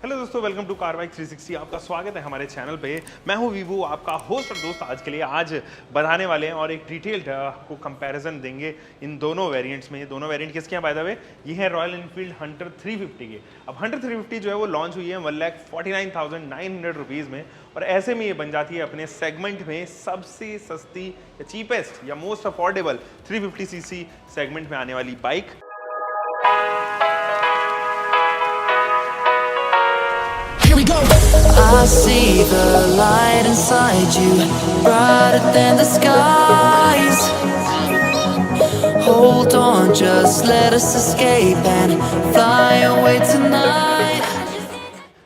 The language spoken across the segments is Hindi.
हेलो दोस्तों, वेलकम टू कार बाइक 360। आपका स्वागत है हमारे चैनल पे। मैं हूं वीवो, आपका होस्ट और दोस्त। आज के लिए बताने वाले हैं और एक डिटेल्ड आपको कंपैरिजन देंगे इन दोनों वेरिएंट्स में। ये दोनों वेरिएंट किसके हैं बाय द वे? ये है रॉयल एनफील्ड हंटर 350 के। अब हंटर 350 जो है वो लॉन्च हुई है 1,49,900 रुपीज़ में, और ऐसे में ये बन जाती है अपने सेगमेंट में सबसे सस्ती या चीपेस्ट या मोस्ट अफोर्डेबल 350cc सेगमेंट में आने वाली bike. I see the light inside you, brighter than the skies. Hold on, just let us escape and fly away tonight.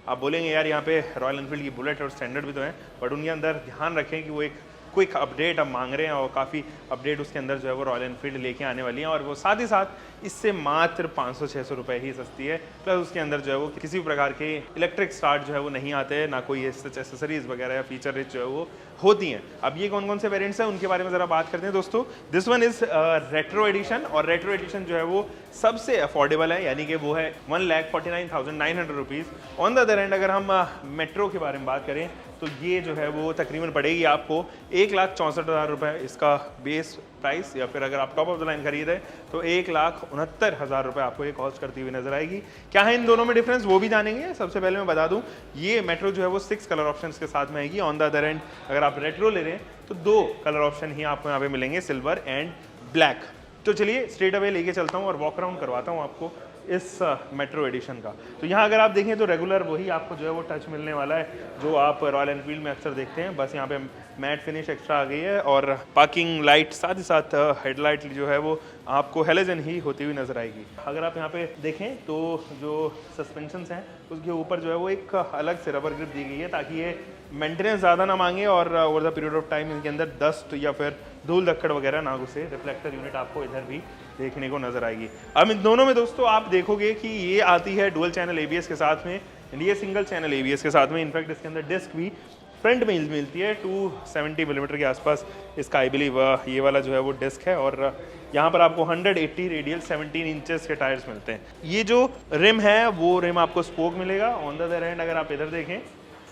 आप बोलेंगे यार यहाँ पे रॉयल एनफील्ड की बुलेट और स्टैंडर्ड भी तो है, बट उनके अंदर ध्यान रखें कि वो एक क्विक अपडेट अब मांग रहे हैं और काफ़ी अपडेट उसके अंदर जो है वो रॉयल एनफील्ड लेके आने वाली हैं, और वो साथ ही साथ इससे मात्र 500-600 रुपये ही सस्ती है। प्लस उसके अंदर जो है वो किसी भी प्रकार के इलेक्ट्रिक स्टार्ट जो है वो नहीं आते हैं, ना कोई एसेसरीज वगैरह या फीचर रिच जो है वो होती हैं। अब ये कौन कौन से वेरिएंट्स हैं उनके बारे में ज़रा बात करते हैं दोस्तों। This one is retro edition, और रेट्रो एडिशन जो है वो सबसे अफोर्डेबल है, यानी कि वो है 1,49,900 rupees. On the other and अगर हम मेट्रो के बारे में बात करें तो ये जो है वो तकरीबन पड़ेगी आपको 1,64,000 रुपये इसका बेस प्राइस, या फिर अगर आप टॉप ऑफ द लाइन खरीदें तो 1,69,000 रुपये आपको ये कॉस्ट करती हुई नजर आएगी। क्या है इन दोनों में डिफरेंस वो भी जानेंगे। सबसे पहले मैं बता दूं, ये मेट्रो जो है वो 6 कलर ऑप्शंस के साथ में आएगी। ऑन द अदर एंड अगर आप रेट्रो ले रहे हैं तो 2 कलर ऑप्शन ही आपको यहाँ पे मिलेंगे, सिल्वर एंड ब्लैक। तो चलिए स्ट्रेट अवे लेके चलता हूँ और वॉक अराउंड करवाता हूँ आपको इस मेट्रो एडिशन का। तो यहाँ अगर आप देखें तो रेगुलर वही आपको जो है वो टच मिलने वाला है जो आप रॉयल एनफील्ड में अक्सर देखते हैं। बस यहाँ पे मैट फिनिश एक्स्ट्रा आ गई है, और पार्किंग लाइट साथ ही साथ हेडलाइट जो है वो आपको हेलोजन ही होती हुई नजर आएगी। अगर आप यहाँ पे देखें तो जो सस्पेंशंस हैं उसके ऊपर जो है वो एक अलग से रबर ग्रिप दी गई है ताकि ये मेंटेनेंस ज़्यादा ना मांगे और over the period of time इनके अंदर डस्ट या फिर धूल धक्कड़ वगैरह ना घुसे। रिफ्लेक्टर यूनिट आपको इधर भी देखने को नजर आएगी। अब इन दोनों में दोस्तों आप देखोगे कि ये आती है डुअल चैनल एबीएस के साथ में, ये सिंगल चैनल एबीएस के साथ में। इनफैक्ट इसके अंदर डिस्क भी फ्रंट में मिलती है 270 मिलीमीटर के आसपास इसका आई बिलीव ये वाला जो है वो डिस्क है, और यहाँ पर आपको 180 रेडियल 17 इंचेस के टायर्स मिलते हैं। ये जो रिम है वो रिम आपको स्पोक मिलेगा। ऑन द अदर हैंड अगर आप इधर देखें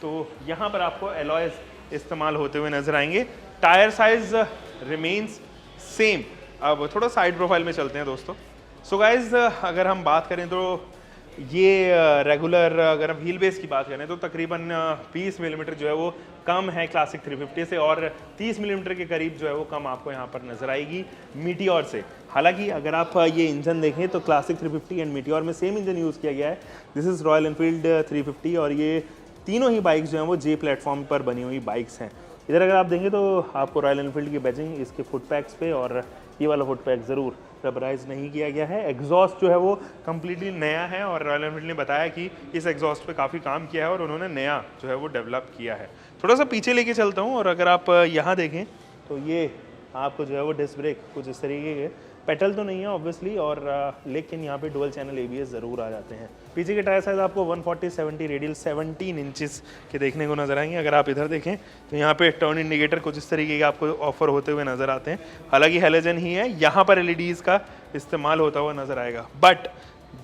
तो यहाँ पर आपको एलॉयज इस्तेमाल होते हुए नजर आएंगे। Tyre size remains same. अब थोड़ा साइड प्रोफाइल में चलते हैं दोस्तों। सो गाइज अगर हम बात करें तो ये रेगुलर अगर हम व्हील बेस की बात करें तो तकरीबन 20 मिलीमीटर जो है वो कम है क्लासिक 350 से, और 30 मिलीमीटर के करीब जो है वो कम आपको यहाँ पर नजर आएगी मीटियोर से। हालांकि अगर आप ये इंजन देखें तो क्लासिक 350 एंड मीटियोर में सेम इंजन यूज़ किया गया है। दिस इज़ रॉयल एनफील्ड 350, और ये तीनों ही बाइक्स जो हैं वो जे प्लेटफॉर्म पर बनी हुई बाइक्स हैं। इधर अगर आप देखें तो आपको रॉयल एनफील्ड की बैजिंग इसके फुट पैक्स पे, और ये वाला फुट पैक ज़रूर रबराइज नहीं किया गया है। एग्जॉस्ट जो है वो कम्प्लीटली नया है, और रॉयल एनफील्ड ने बताया कि इस एग्जॉस्ट पे काफ़ी काम किया है और उन्होंने नया जो है वो डेवलप किया है। थोड़ा सा पीछे लेके चलता हूँ, और अगर आप यहाँ देखें तो ये आपको जो है वो डिस्क ब्रेक कुछ इस तरीके के, पेटल तो नहीं है ऑब्वियसली, और लेकिन यहाँ पे डुअल चैनल एबीएस ज़रूर आ जाते हैं। पीछे के टायर साइज आपको 140/70 रेडियल 17 इंचेस के देखने को नजर आएंगे। अगर आप इधर देखें तो यहाँ पे टर्न इंडिकेटर कुछ इस तरीके के आपको ऑफर होते हुए नजर आते हैं। हालांकि हेलोजन ही है, यहाँ पर एलईडीज़ का इस्तेमाल होता हुआ नजर आएगा। बट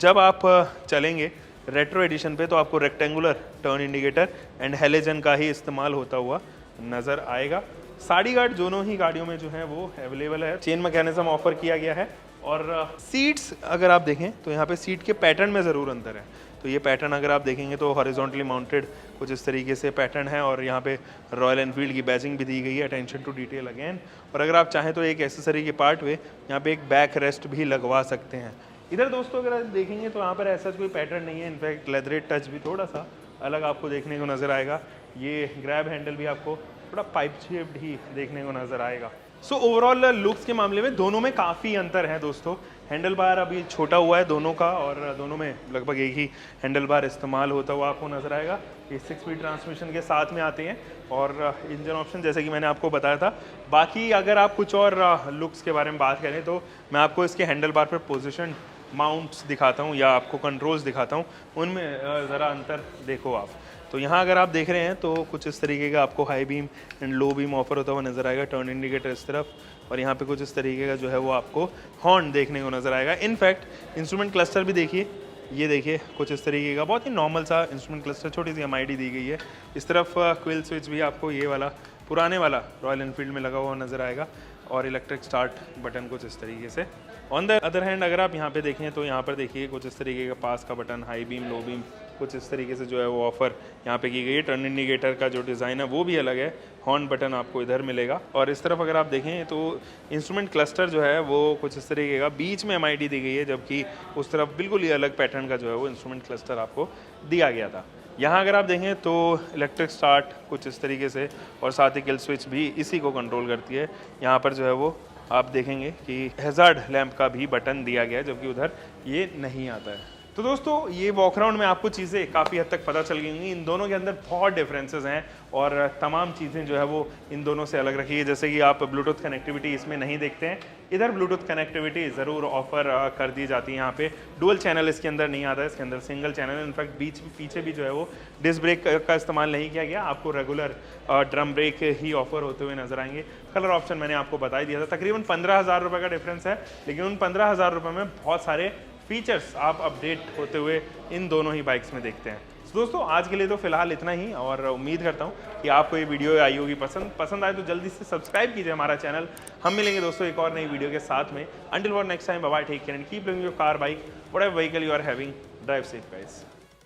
जब आप चलेंगे रेट्रो एडिशन पे तो आपको rectangular turn indicator and halogen का ही इस्तेमाल होता हुआ नजर आएगा। साड़ी गार्ड दोनों ही गाड़ियों में जो है वो अवेलेबल है। चेन मैकेनिज्म ऑफर किया गया है, और सीट्स अगर आप देखें तो यहाँ पे सीट के पैटर्न में ज़रूर अंतर है। तो ये पैटर्न अगर आप देखेंगे तो हॉरिजॉन्टली माउंटेड कुछ इस तरीके से पैटर्न है, और यहाँ पे रॉयल एनफील्ड की बैजिंग भी दी गई है, अटेंशन टू डिटेल अगेन। और अगर आप चाहें तो एक एसेसरी के पार्ट में यहाँ पे एक बैक रेस्ट भी लगवा सकते हैं। इधर दोस्तों अगर आप देखेंगे तो यहाँ पर ऐसा कोई पैटर्न नहीं है। इनफैक्ट लेदरेट टच भी थोड़ा सा अलग आपको देखने को नज़र आएगा। ये ग्रैब हैंडल भी आपको थोड़ा पाइप शेप्ड ही देखने को नजर आएगा। सो ओवरऑल लुक्स के मामले में दोनों में काफ़ी अंतर है दोस्तों। हैंडल बार अभी छोटा हुआ है दोनों का, और दोनों में लगभग एक ही हैंडल बार इस्तेमाल होता हुआ आपको नजर आएगा। ये 6 स्पीड ट्रांसमिशन के साथ में आते हैं, और इंजन ऑप्शन जैसे कि मैंने आपको बताया था। बाकी अगर आप कुछ और लुक्स के बारे में बात करें तो मैं आपको इसके हैंडल बार पर पोजिशन माउंट्स दिखाता हूँ या आपको कंट्रोल्स दिखाता हूँ, उनमें ज़रा अंतर देखो आप। तो यहाँ अगर आप देख रहे हैं तो कुछ इस तरीके का आपको high beam and low beam offer होता हुआ नजर आएगा। टर्न इंडिकेटर इस तरफ, और यहाँ पे कुछ इस तरीके का जो है वो आपको हॉर्न देखने को नजर आएगा। इनफैक्ट इंस्ट्रूमेंट क्लस्टर भी देखिए, ये देखिए कुछ इस तरीके का बहुत ही नॉर्मल सा इंस्ट्रूमेंट क्लस्टर, छोटी सी MID दी गई है। इस तरफ क्विल स्विच भी आपको ये वाला पुराने वाला रॉयल एनफील्ड में लगा हुआ नज़र आएगा और इलेक्ट्रिक स्टार्ट बटन कुछ इस तरीके से। ऑन द अदर हैंड अगर आप यहाँ पे देखें तो यहाँ पर देखिए कुछ इस तरीके का पास का button, high beam, low beam, कुछ इस तरीके से जो है वो ऑफ़र यहाँ पे की गई है। टर्न इंडिकेटर का जो डिज़ाइन है वो भी अलग है। हॉर्न बटन आपको इधर मिलेगा और इस तरफ अगर आप देखें तो इंस्ट्रूमेंट क्लस्टर जो है वो कुछ इस तरीके का, बीच में MID दी गई है, जबकि उस तरफ बिल्कुल ही अलग पैटर्न का जो है वो इंस्ट्रूमेंट क्लस्टर आपको दिया गया था। यहाँ अगर आप देखें तो इलेक्ट्रिक स्टार्ट कुछ इस तरीके से और साथ ही किल स्विच भी इसी को कंट्रोल करती है। यहाँ पर जो है वो आप देखेंगे कि हैज़ार्ड लैंप का भी बटन दिया गया है, जबकि उधर ये नहीं आता है। तो दोस्तों ये वॉक अराउंड में आपको चीज़ें काफ़ी हद तक पता चल गई होंगी। इन दोनों के अंदर बहुत डिफरेंसेस हैं और तमाम चीज़ें जो है वो इन दोनों से अलग रखी है। जैसे कि आप ब्लूटूथ कनेक्टिविटी इसमें नहीं देखते हैं, इधर ब्लूटूथ कनेक्टिविटी ज़रूर ऑफर कर दी जाती है। यहाँ पे डुअल चैनल इसके अंदर नहीं आता है, इसके अंदर सिंगल चैनल है। इनफैक्ट पीछे भी जो है वो डिस्क ब्रेक का इस्तेमाल नहीं किया गया, आपको रेगुलर ड्रम ब्रेक ही ऑफर होते हुए नजर आएंगे। कलर ऑप्शन मैंने आपको बता ही दिया था। तकरीबन 15,000 रुपये का डिफरेंस है, लेकिन उन 15,000 रुपये में बहुत सारे फीचर्स आप अपडेट होते हुए इन दोनों ही बाइक्स में देखते हैं। तो दोस्तों आज के लिए तो फिलहाल इतना ही, और उम्मीद करता हूँ कि आपको ये वीडियो आई होगी पसंद आए तो जल्दी से सब्सक्राइब कीजिए हमारा चैनल। हम मिलेंगे दोस्तों एक और नई वीडियो के साथ में। Until for next time, bye bye, take care and keep loving your car, bike, whatever vehicle you are having, drive safe guys.